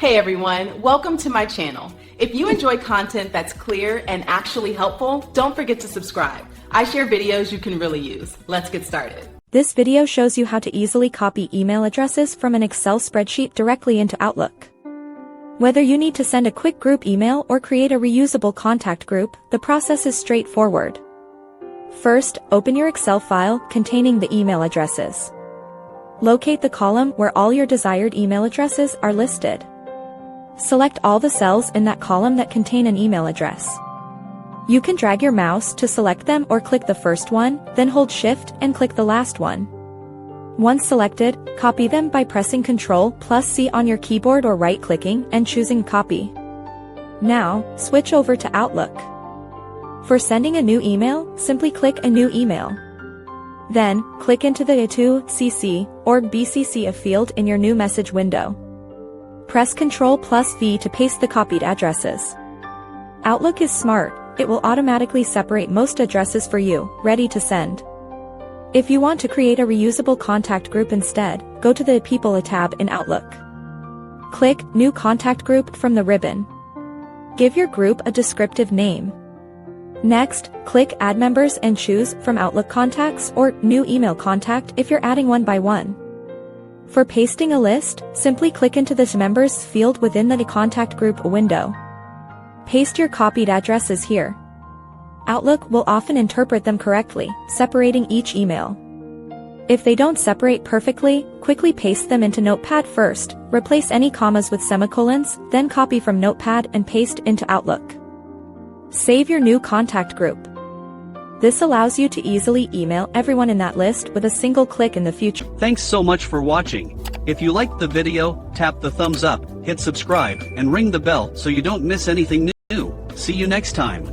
Hey everyone, welcome to my channel. If you enjoy content that's clear and actually helpful, don't forget to subscribe. I share videos you can really use. Let's get started. This video shows you how to easily copy email addresses from an Excel spreadsheet directly into Outlook. Whether you need to send a quick group email or create a reusable contact group, the process is straightforward. First, open your Excel file containing the email addresses. Locate the column where all your desired email addresses are listed. Select all the cells in that column that contain an email address. You can drag your mouse to select them or click the first one, then hold Shift and click the last one. Once selected, copy them by pressing Ctrl+C on your keyboard or right-clicking and choosing Copy. Now, switch over to Outlook. For sending a new email, simply click a new email. Then, click into the to CC or BCC a field in your new message window. Press Ctrl+V to paste the copied addresses. Outlook is smart, it will automatically separate most addresses for you, ready to send. If you want to create a reusable contact group instead, go to the People tab in Outlook. Click New Contact Group from the ribbon. Give your group a descriptive name. Next, click Add Members and choose from Outlook Contacts or New Email Contact if you're adding one by one. For pasting a list, simply click into this Members field within the Contact Group window. Paste your copied addresses here. Outlook will often interpret them correctly, separating each email. If they don't separate perfectly, quickly paste them into Notepad first, replace any commas with semicolons, then copy from Notepad and paste into Outlook. Save your new contact group. This allows you to easily email everyone in that list with a single click in the future. Thanks so much for watching. If you liked the video, tap the thumbs up, hit subscribe, and ring the bell so you don't miss anything new. See you next time.